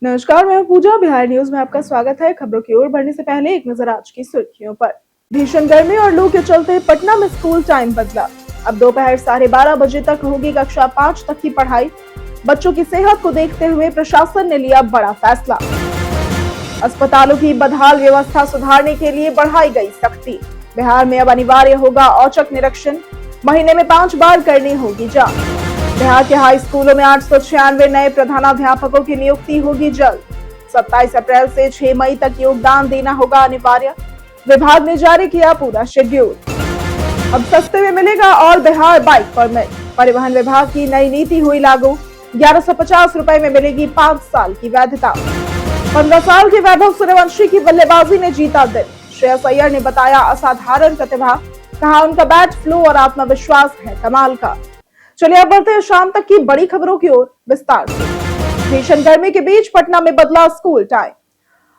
नमस्कार, मैं हूं पूजा। बिहार न्यूज में आपका स्वागत है। खबरों की ओर बढ़ने से पहले एक नजर आज की सुर्खियों पर। भीषण गर्मी और लू के चलते पटना में स्कूल टाइम बदला। अब दोपहर 12:30 बजे तक होगी कक्षा 5 तक की पढ़ाई। बच्चों की सेहत को देखते हुए प्रशासन ने लिया बड़ा फैसला। अस्पतालों की बदहाल व्यवस्था सुधारने के लिए बढ़ाई गई सख्ती। बिहार में अब अनिवार्य होगा औचक निरीक्षण। महीने में 5 बार करनी होगी जांच। बिहार के हाई स्कूलों में 896 नए प्रधानाध्यापकों की नियुक्ति होगी जल्द। 27 अप्रैल से 6 मई तक योगदान देना होगा अनिवार्य। विभाग ने जारी किया पूरा शेड्यूल। अब सस्ते में मिलेगा ऑल बिहार बाइक परमिट। परिवहन विभाग की नई नीति हुई लागू। 1150 रुपए में मिलेगी 5 साल की वैधता। 15 साल के वैभव सूर्यवंशी की बल्लेबाजी ने जीता दिल। श्रेयस अय्यर ने बताया असाधारण प्रतिभा। कहा उनका बैट फ्लो और आत्मविश्वास है कमाल का। चलिए अब बढ़ते हैं शाम तक की बड़ी खबरों की ओर विस्तार से। भीषण गर्मी के बीच पटना में बदला स्कूल टाइम।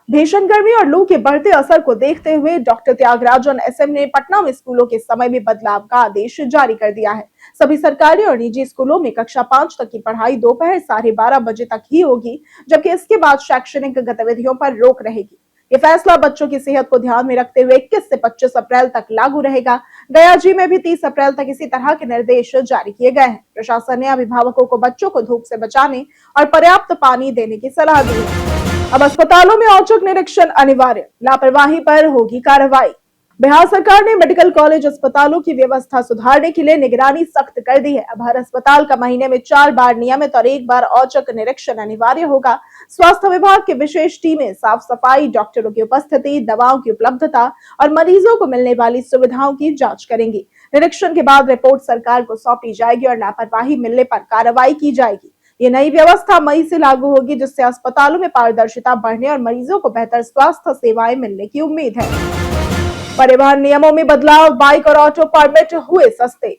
भीषण गर्मी और लू के बढ़ते असर को देखते हुए डॉक्टर त्यागराजन एसएम ने पटना में स्कूलों के समय में बदलाव का आदेश जारी कर दिया है। सभी सरकारी और निजी स्कूलों में कक्षा 5 तक की पढ़ाई दोपहर 12:30 बजे तक ही होगी, जबकि इसके बाद शैक्षणिक गतिविधियों पर रोक रहेगी। ये फैसला बच्चों की सेहत को ध्यान में रखते हुए 21 से 25 अप्रैल तक लागू रहेगा। गया जी में भी 30 अप्रैल तक इसी तरह के निर्देश जारी किए गए हैं। प्रशासन ने अभिभावकों को बच्चों को धूप से बचाने और पर्याप्त पानी देने की सलाह दी है। अब अस्पतालों में औचक निरीक्षण अनिवार्य। लापरवाही पर होगी कार्रवाई। बिहार सरकार ने मेडिकल कॉलेज अस्पतालों की व्यवस्था सुधारने के लिए निगरानी सख्त कर दी है। अब हर अस्पताल का महीने में 4 बार नियमित और 1 बार औचक निरीक्षण अनिवार्य होगा। स्वास्थ्य विभाग की विशेष टीमें साफ सफाई, डॉक्टरों की उपस्थिति, दवाओं की उपलब्धता और मरीजों को मिलने वाली सुविधाओं की जांच करेंगी। निरीक्षण के बाद रिपोर्ट सरकार को सौंपी जाएगी और लापरवाही मिलने पर कार्रवाई की जाएगी। ये नई व्यवस्था मई से लागू होगी, जिससे अस्पतालों में पारदर्शिता बढ़ने और मरीजों को बेहतर स्वास्थ्य सेवाएं मिलने की उम्मीद है। परिवहन नियमों में बदलाव। बाइक और ऑटो परमिट हुए सस्ते।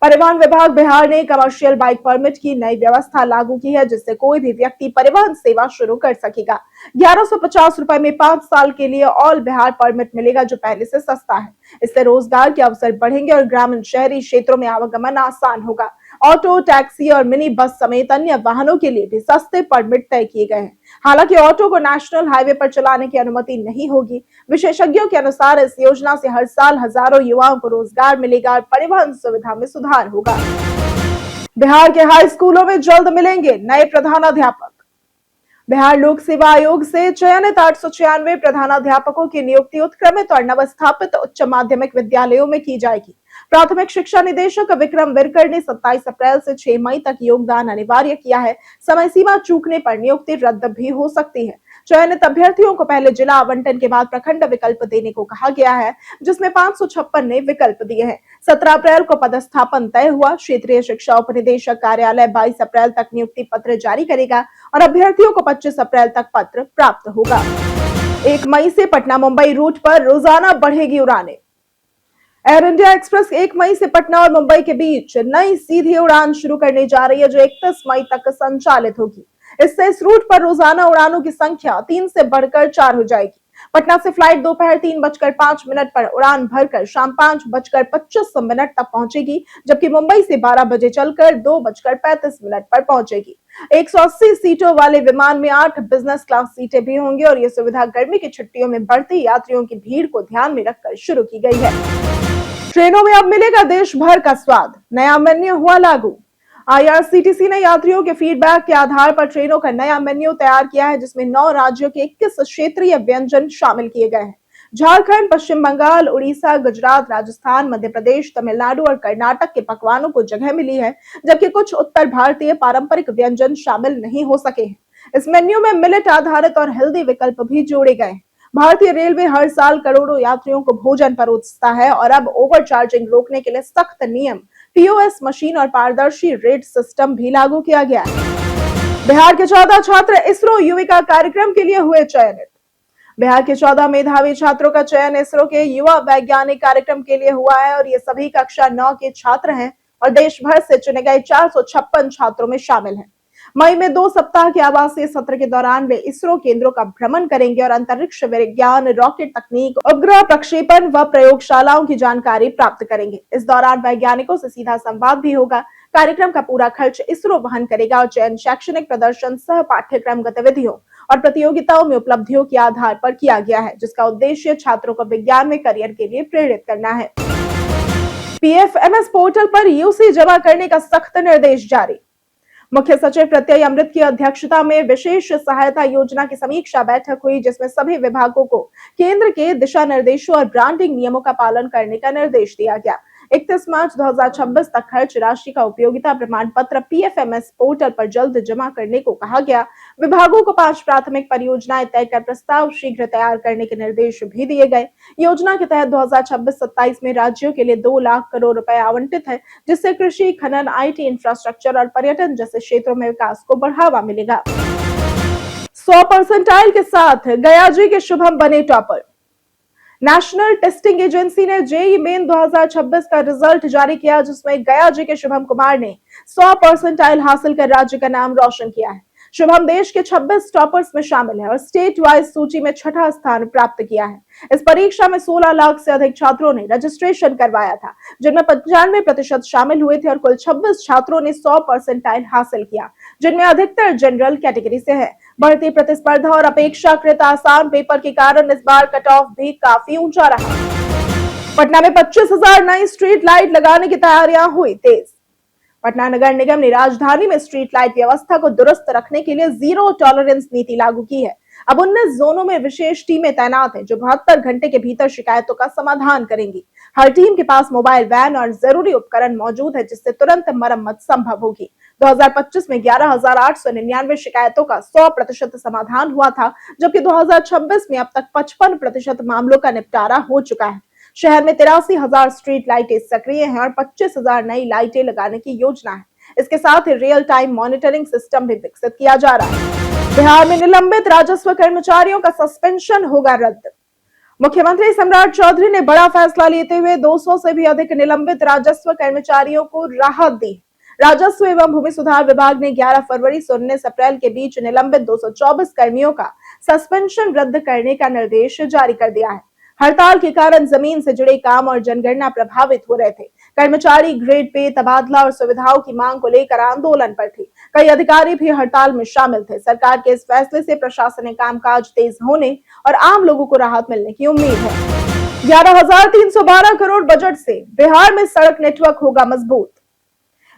परिवहन विभाग बिहार ने कमर्शियल बाइक परमिट की नई व्यवस्था लागू की है, जिससे कोई भी व्यक्ति परिवहन सेवा शुरू कर सकेगा। 1150 रुपए में 5 साल के लिए ऑल बिहार परमिट मिलेगा, जो पहले से सस्ता है। इससे रोजगार के अवसर बढ़ेंगे और ग्रामीण शहरी क्षेत्रों में आवागमन आसान होगा। ऑटो, टैक्सी और मिनी बस समेत अन्य वाहनों के लिए भी सस्ते परमिट तय किए गए हैं। हालांकि ऑटो को नेशनल हाईवे पर चलाने की अनुमति नहीं होगी। विशेषज्ञों के अनुसार इस योजना से हर साल हजारों युवाओं को रोजगार मिलेगा और परिवहन सुविधा में सुधार होगा। बिहार के हाई स्कूलों में जल्द मिलेंगे नए प्रधानाध्यापक। बिहार लोक सेवा आयोग से चयनित 896 प्रधानाध्यापकों की नियुक्ति उत्क्रमित और नवस्थापित उच्च माध्यमिक विद्यालयों में की जाएगी। प्राथमिक शिक्षा निदेशक विक्रम विरकर ने 27 अप्रैल से 6 मई तक योगदान अनिवार्य किया है। समय सीमा चूकने पर नियुक्ति रद्द भी हो सकती है। चयनित अभ्यर्थियों को पहले जिला आवंटन के बाद प्रखंड विकल्प देने को कहा गया है, जिसमें 556 ने विकल्प दिए हैं। 17 अप्रैल को पदस्थापन तय हुआ। क्षेत्रीय शिक्षा उपनिदेशक कार्यालय 22 अप्रैल तक नियुक्ति पत्र जारी करेगा और अभ्यर्थियों को 25 अप्रैल तक पत्र प्राप्त होगा। 1 मई से पटना मुंबई रूट पर रोजाना बढ़ेगी उड़ानें। एयर इंडिया एक्सप्रेस 1 मई से पटना और मुंबई के बीच नई सीधी उड़ान शुरू करने जा रही है, जो 31 मई तक संचालित होगी। इससे इस रूट पर रोजाना उड़ानों की संख्या 3 से बढ़कर 4 हो जाएगी। पटना से फ्लाइट दोपहर 3:05 पर उड़ान भरकर शाम 5:25 तक पहुंचेगी, जबकि मुंबई से 12 बजे चलकर 2:35 पर पहुंचेगी। 180 सीटों वाले विमान में 8 बिजनेस क्लास सीटें भी होंगी और यह सुविधा गर्मी की छुट्टियों में बढ़ती यात्रियों की भीड़ को ध्यान में रखकर शुरू की गई है। ट्रेनों में अब मिलेगा देश भर का स्वाद। नया मेन्यू हुआ लागू। आईआरसीटीसी ने यात्रियों के फीडबैक के आधार पर ट्रेनों का नया मेन्यू तैयार किया है, जिसमें 9 राज्यों के 21 क्षेत्रीय व्यंजन शामिल किए गए हैं। झारखंड, पश्चिम बंगाल, उड़ीसा, गुजरात, राजस्थान, मध्य प्रदेश, तमिलनाडु और कर्नाटक के पकवानों को जगह मिली है, जबकि कुछ उत्तर भारतीय पारंपरिक व्यंजन शामिल नहीं हो सके हैं। इस मेन्यू में मिलेट आधारित और हेल्दी विकल्प भी जोड़े गए हैं। भारतीय रेलवे हर साल करोड़ों यात्रियों को भोजन परोसता है और अब ओवरचार्जिंग रोकने के लिए सख्त नियम, पीओएस मशीन और पारदर्शी रेट सिस्टम भी लागू किया गया है। बिहार के 14 छात्र इसरो युविका कार्यक्रम के लिए हुए चयनित। बिहार के 14 मेधावी छात्रों का चयन इसरो के युवा वैज्ञानिक कार्यक्रम के लिए हुआ है और ये सभी कक्षा 9 के छात्र हैं और देश भर से चुने गए 456 छात्रों में शामिल हैं। मई में 2 सप्ताह के आवासीय सत्र के दौरान वे इसरो केंद्रों का भ्रमण करेंगे और अंतरिक्ष विज्ञान, रॉकेट तकनीक, उपग्रह प्रक्षेपण व प्रयोगशालाओं की जानकारी प्राप्त करेंगे। इस दौरान वैज्ञानिकों से सीधा संवाद भी होगा। कार्यक्रम का पूरा खर्च इसरो वहन करेगा और चयन शैक्षणिक प्रदर्शन, सह पाठ्यक्रम गतिविधियों और प्रतियोगिताओं में उपलब्धियों के आधार पर किया गया है, जिसका उद्देश्य छात्रों को विज्ञान में करियर के लिए प्रेरित करना है। पीएफएमएस पोर्टल पर यूसी जमा करने का सख्त निर्देश जारी। मुख्य सचिव प्रत्यय अमृत की अध्यक्षता में विशेष सहायता योजना की समीक्षा बैठक हुई, जिसमें सभी विभागों को केंद्र के दिशा निर्देशों और ब्रांडिंग नियमों का पालन करने का निर्देश दिया गया। 31 मार्च 2026 तक खर्च राशि का उपयोगिता प्रमाण पत्र पीएफएमएस पोर्टल पर जल्द जमा करने को कहा गया। विभागों को 5 प्राथमिक परियोजनाएं तय कर प्रस्ताव शीघ्र तैयार करने के निर्देश भी दिए गए। योजना के तहत 2026-27 में राज्यों के लिए 2 लाख करोड़ रुपए आवंटित है, जिससे कृषि, खनन, आईटी, इंफ्रास्ट्रक्चर और पर्यटन जैसे क्षेत्रों में विकास को बढ़ावा मिलेगा। 100% के साथ गया जी के शुभम बने टॉपर। नेशनल टेस्टिंग एजेंसी ने जेईई मेन 2026 का रिजल्ट जारी किया, जिसमें गया जी के शुभम कुमार ने 100% हासिल कर राज्य का नाम रोशन किया है। शुभम देश के 26 टॉपर्स में शामिल है और स्टेट वाइज सूची में 6ठा स्थान प्राप्त किया है। इस परीक्षा में 16 लाख से अधिक छात्रों ने रजिस्ट्रेशन करवाया था, जिनमें 95% शामिल हुए थे और कुल 26 छात्रों ने 100% हासिल किया, जिनमें अधिकतर जनरल कैटेगरी से है। बढ़ती प्रतिस्पर्धा और अपेक्षाकृत आसान पेपर के कारण इस बार कट ऑफ भी काफी ऊंचा रहा। पटना में 25,000 नई स्ट्रीट लाइट लगाने की तैयारियां हुई तेज। पटना नगर निगम ने राजधानी में स्ट्रीट लाइट व्यवस्था को दुरुस्त रखने के लिए जीरो टॉलरेंस नीति लागू की है। अब 19 जोनों में विशेष टीमें तैनात हैं, जो 72 घंटे के भीतर शिकायतों का समाधान करेंगी। हर टीम के पास मोबाइल वैन और जरूरी उपकरण मौजूद है, जिससे तुरंत मरम्मत संभव होगी। 2025 में 11,899 शिकायतों का 100% समाधान हुआ था, जबकि 2026 में अब तक 55% मामलों का निपटारा हो चुका है। शहर में 83,000 स्ट्रीट लाइटें सक्रिय हैं और 25,000 नई लाइटें लगाने की योजना है। इसके साथ ही रियल टाइम मॉनिटरिंग सिस्टम भी विकसित किया जा रहा है। बिहार में निलंबित राजस्व कर्मचारियों का सस्पेंशन होगा रद्द। मुख्यमंत्री सम्राट चौधरी ने बड़ा फैसला लेते हुए 200 से भी अधिक निलंबित राजस्व कर्मचारियों को राहत दी। राजस्व एवं भूमि सुधार विभाग ने 11 फरवरी से 19 अप्रैल के बीच निलंबित 224 कर्मियों का सस्पेंशन रद्द करने का निर्देश जारी कर दिया है। हड़ताल के कारण जमीन से जुड़े काम और जनगणना प्रभावित हो रहे थे। कर्मचारी ग्रेड पे, तबादला और सुविधाओं की मांग को लेकर आंदोलन पर थे। कई अधिकारी भी हड़ताल में शामिल थे। सरकार के इस फैसले से प्रशासनिक कामकाज तेज होने और आम लोगों को राहत मिलने की उम्मीद है। 11,312 करोड़ बजट से बिहार में सड़क नेटवर्क होगा मजबूत।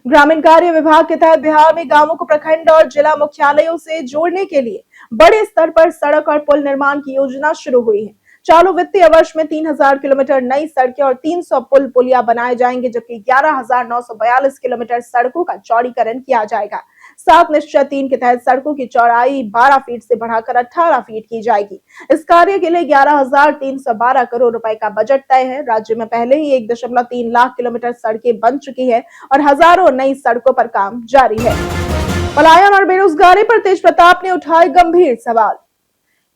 ग्रामीण कार्य विभाग के तहत बिहार में गांवों को प्रखंड और जिला मुख्यालयों से जोड़ने के लिए बड़े स्तर पर सड़क और पुल निर्माण की योजना शुरू हुई है। चालू वित्तीय वर्ष में 3,000 किलोमीटर नई सड़कें और 300 पुल पुलिया बनाए जाएंगे, जबकि 11,942 किलोमीटर सड़कों का चौड़ीकरण किया जाएगा। 7 निश्चय 3 के तहत सड़कों की चौड़ाई 12 फीट से बढ़ाकर 18 फीट की जाएगी। इस कार्य के लिए 11,312 करोड़ रुपए का बजट तय है। राज्य में पहले ही 1.3 लाख किलोमीटर सड़कें बन चुकी है और हजारों नई सड़कों पर काम जारी है। पलायन और बेरोजगारी पर तेज प्रताप ने उठाए गंभीर सवाल।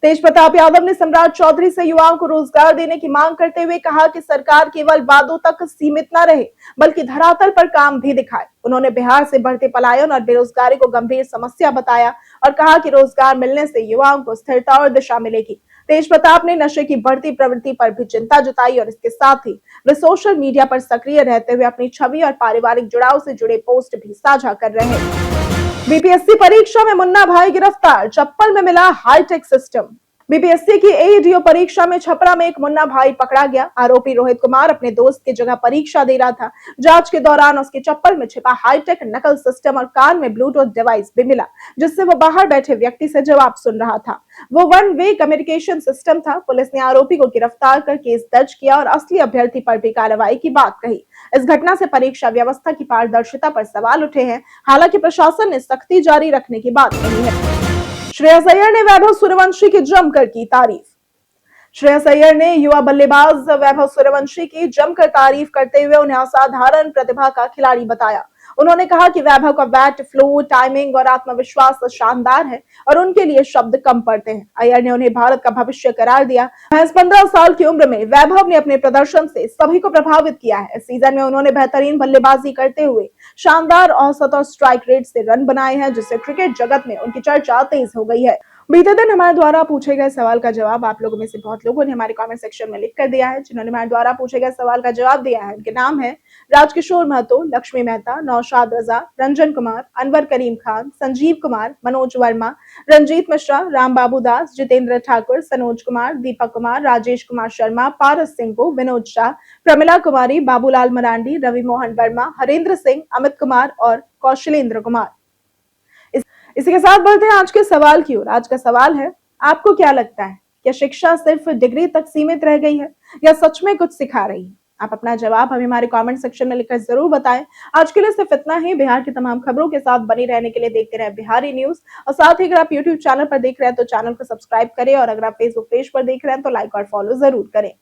तेज प्रताप यादव ने सम्राट चौधरी से युवाओं को रोजगार देने की मांग करते हुए कहा कि सरकार केवल वादों तक सीमित न रहे, बल्कि धरातल पर काम भी दिखाए। उन्होंने बिहार से बढ़ते पलायन और बेरोजगारी को गंभीर समस्या बताया और कहा कि रोजगार मिलने से युवाओं को स्थिरता और दिशा मिलेगी। तेज प्रताप ने नशे की बढ़ती प्रवृत्ति पर भी चिंता जताई और इसके साथ ही वे सोशल मीडिया पर सक्रिय रहते हुए अपनी छवि और पारिवारिक जुड़ाव से जुड़े पोस्ट भी साझा कर रहे हैं। बीपीएससी परीक्षा में मुन्ना भाई गिरफ्तार, चप्पल में मिला हाईटेक सिस्टम। बीपीएससी की एईडीओ परीक्षा में छपरा में एक मुन्ना भाई पकड़ा गया। आरोपी रोहित कुमार अपने दोस्त की जगह परीक्षा दे रहा था। जांच के दौरान उसकी चप्पल में छिपा हाईटेक नकल सिस्टम और कान में ब्लूटूथ डिवाइस भी मिला, जिससे वो बाहर बैठे व्यक्ति से जवाब सुन रहा था। वो वन वे कम्युनिकेशन सिस्टम था। पुलिस ने आरोपी को गिरफ्तार कर केस दर्ज किया और असली अभ्यर्थी पर भी कार्रवाई की बात कही। इस घटना से परीक्षा व्यवस्था की पारदर्शिता पर सवाल उठे हैं। हालांकि प्रशासन ने सख्ती जारी रखने की बात कही है। श्रेयस अय्यर ने वैभव सूर्यवंशी की जमकर की तारीफ। श्रेयस अय्यर ने युवा बल्लेबाज वैभव सूर्यवंशी की जमकर तारीफ करते हुए उन्हें असाधारण प्रतिभा का खिलाड़ी बताया। उन्होंने कहा कि वैभव का बैट फ्लो, टाइमिंग और आत्मविश्वास शानदार है और उनके लिए शब्द कम पड़ते हैं। अय्यर ने उन्हें भारत का भविष्य करार दिया। महज 15 साल की उम्र में वैभव ने अपने प्रदर्शन से सभी को प्रभावित किया है। इस सीजन में उन्होंने बेहतरीन बल्लेबाजी करते हुए शानदार औसत और स्ट्राइक रेट से रन बनाए हैं, जिससे क्रिकेट जगत में उनकी चर्चा तेज हो गई है। बीते दिन हमारे द्वारा पूछे गए सवाल का जवाब आप लोगों में से बहुत लोगों ने हमारे कमेंट सेक्शन में लिख कर दिया है। जिन्होंने हमारे द्वारा पूछे गए सवाल का जवाब दिया है उनके नाम है राजकिशोर महतो, लक्ष्मी मेहता, नौशाद रजा, रंजन कुमार, अनवर करीम खान, संजीव कुमार, मनोज वर्मा, रंजीत मिश्रा, राम बाबू दास, जितेंद्र ठाकुर, सनोज कुमार, दीपक कुमार, राजेश कुमार शर्मा, पारस सिंह, विनोद शाह, प्रमिला कुमारी, बाबूलाल मरांडी, रवि मोहन वर्मा, हरेंद्र सिंह, अमित कुमार और कौशलेंद्र कुमार। इसी के साथ बढ़ते हैं आज के सवाल की ओर। आज का सवाल है, आपको क्या लगता है, क्या शिक्षा सिर्फ डिग्री तक सीमित रह गई है या सच में कुछ सिखा रही है? आप अपना जवाब हमें हमारे कमेंट सेक्शन में लिखकर जरूर बताएं। आज के लिए सिर्फ इतना ही। बिहार की तमाम खबरों के साथ बनी रहने के लिए देखते रहे बिहारी न्यूज। और साथ ही अगर आप यूट्यूब चैनल पर देख रहे हैं तो चैनल को सब्सक्राइब करें और अगर आप फेसबुक पेज पर देख रहे हैं तो लाइक और फॉलो जरूर करें।